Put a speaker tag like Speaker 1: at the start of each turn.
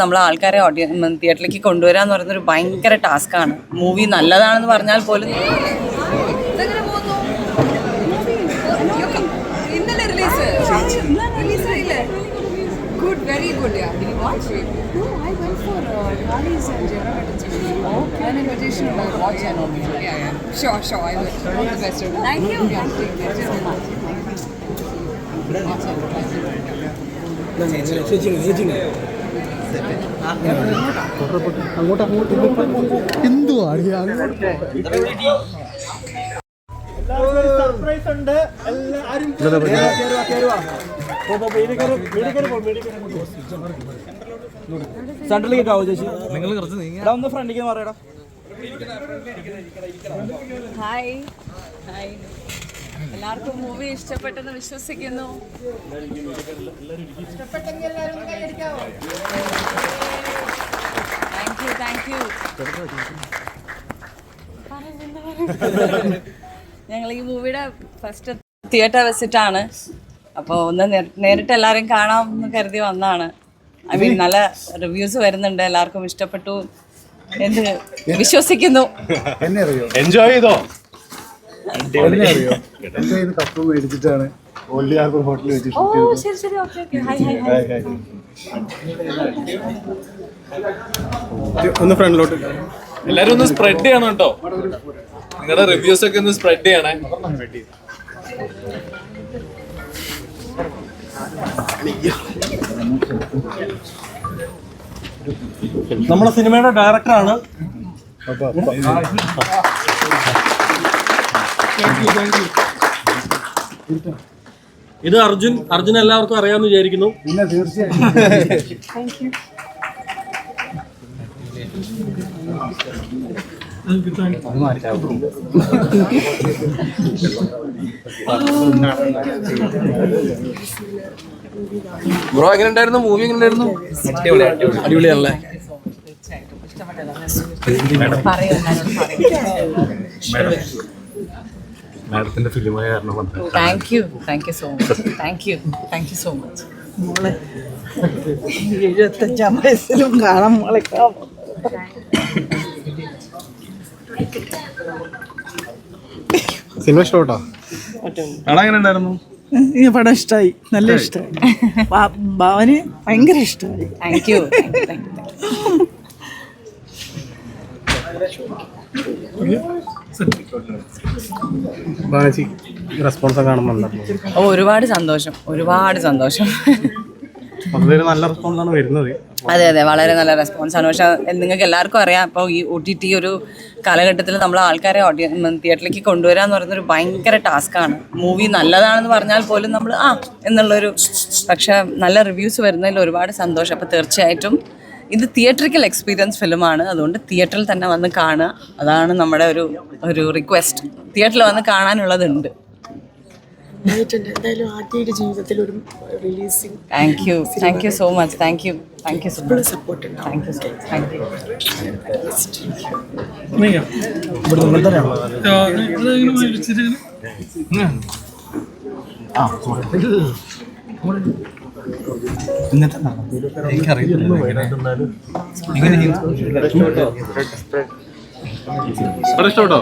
Speaker 1: നമ്മളെ ആൾക്കാരെ തിയേറ്ററിലേക്ക് കൊണ്ടുവരിക എന്ന് പറയുന്നൊരു ഭയങ്കര ടാസ്ക്കാണ്. മൂവി നല്ലതാണെന്ന് പറഞ്ഞാൽ പോലും
Speaker 2: Good, very good. Yeah. Did you watch it? No, I went for Harry's and Gerard. Okay. An invitation to watch it. Yeah, yeah. Sure, sure. I will. All the best. Thank you. Yeah, thank you so much.
Speaker 3: Surprise ഉണ്ട്. എല്ലാരും സെൻട്രലിലേക്ക് ആവോ ചേച്ചി? നിങ്ങൾ കുറച്ച് നീങ്ങാ ഒന്ന് ഫ്രണ്ടിലേക്ക് പറയടാ.
Speaker 2: Hi hi, എല്ലാവർക്കും മൂവി ഇഷ്ടപ്പെട്ടെന്ന് വിശ്വസിക്കുന്നു. Thank you. ഞങ്ങൾ ഈ മൂവിയുടെ ഫസ്റ്റ് തിയേറ്റർ വിസിറ്റാണ്. അപ്പോൾ ഒന്ന് നേരിട്ട് എല്ലാവരെയും കാണാമെന്ന് കരുതി വന്നതാണ്. ഐ മീൻ നല്ല റിവ്യൂസ് വരുന്നുണ്ട്, എല്ലാവർക്കും ഇഷ്ടപ്പെട്ടു എന്ന് വിശ്വസിക്കുന്നു.
Speaker 4: എൻജോയ് ചെയ്തോ?
Speaker 2: ശരി ഓക്കെ. ഹായ്.
Speaker 4: ഒന്ന് ഫ്രണ്ടിലോട്ട് എല്ലാരും ഒന്ന് സ്പ്രെഡ് ചെയ്യണം കേട്ടോ. നിങ്ങളുടെ റിവ്യൂസ് ഒക്കെ ഒന്ന് സ്പ്രെഡ് ചെയ്യണേ.
Speaker 3: നമ്മുടെ സിനിമയുടെ ഡയറക്ടറാണ്. ഇത് അർജുൻ എല്ലാവർക്കും അറിയാമെന്ന് വിചാരിക്കുന്നു.
Speaker 5: പിന്നെ തീർച്ചയായും
Speaker 3: ബ്രോ എങ്ങനെ ഉണ്ടായിരുന്നു? മൂവി എങ്ങനെ ഉണ്ടായിരുന്നു? അടിപൊളിയാണല്ലേ?
Speaker 4: മാഡത്തിന്റെ ഫിലിമായ കാരണം
Speaker 1: താങ്ക് യു സോ മച്ച്.
Speaker 6: മോളെ 75-ാം വയസ്സിലും കാണാൻ മോളെ
Speaker 4: സിനിമ ഇഷ്ടപ്പെട്ടോ? കാണാൻ എങ്ങനെ ഉണ്ടായിരുന്നു?
Speaker 6: ഈ പടം ഇഷ്ടമായി, നല്ല ഇഷ്ടമായി. ഭാവന് ഭയങ്കര ഇഷ്ടമായി.
Speaker 1: Thank you.
Speaker 4: റെസ്പോൺസ് കാണുന്നുണ്ടോ?
Speaker 1: ഒരുപാട് സന്തോഷം.
Speaker 4: വളരെ നല്ല റെസ്പോൺസ് ആണ് വരുന്നത്.
Speaker 1: അതെ, വളരെ നല്ല റെസ്പോൺസാണ്. പക്ഷെ നിങ്ങൾക്ക് എല്ലാവർക്കും അറിയാം, ഇപ്പോൾ ഈ OTT ഒരു കാലഘട്ടത്തിൽ നമ്മളെ ആൾക്കാരെ തിയേറ്ററിലേക്ക് കൊണ്ടുവരിക എന്ന് പറയുന്നൊരു ഭയങ്കര ടാസ്ക്കാണ്. മൂവി നല്ലതാണെന്ന് പറഞ്ഞാൽ പോലും നമ്മൾ എന്നുള്ളൊരു, പക്ഷെ നല്ല റിവ്യൂസ് വരുന്നതിൽ ഒരുപാട് സന്തോഷം. അപ്പോൾ തീർച്ചയായിട്ടും ഇത് തിയേറ്ററിക്കൽ എക്സ്പീരിയൻസ് ഫിലിമാണ്. അതുകൊണ്ട് തിയേറ്ററിൽ തന്നെ വന്ന് കാണുക, അതാണ് നമ്മുടെ ഒരു റിക്വസ്റ്റ്. തിയേറ്ററിൽ വന്ന് കാണാനുള്ളതുണ്ട്.
Speaker 6: എന്തായാലും ആദ്യമായിട്ട് ജീവിതത്തിൽ ഒരു releasing.
Speaker 1: Thank you so much. Thank you so much.
Speaker 6: Support ഉണ്ടാവും.
Speaker 4: ഇഷ്ടപ്പെട്ടോ?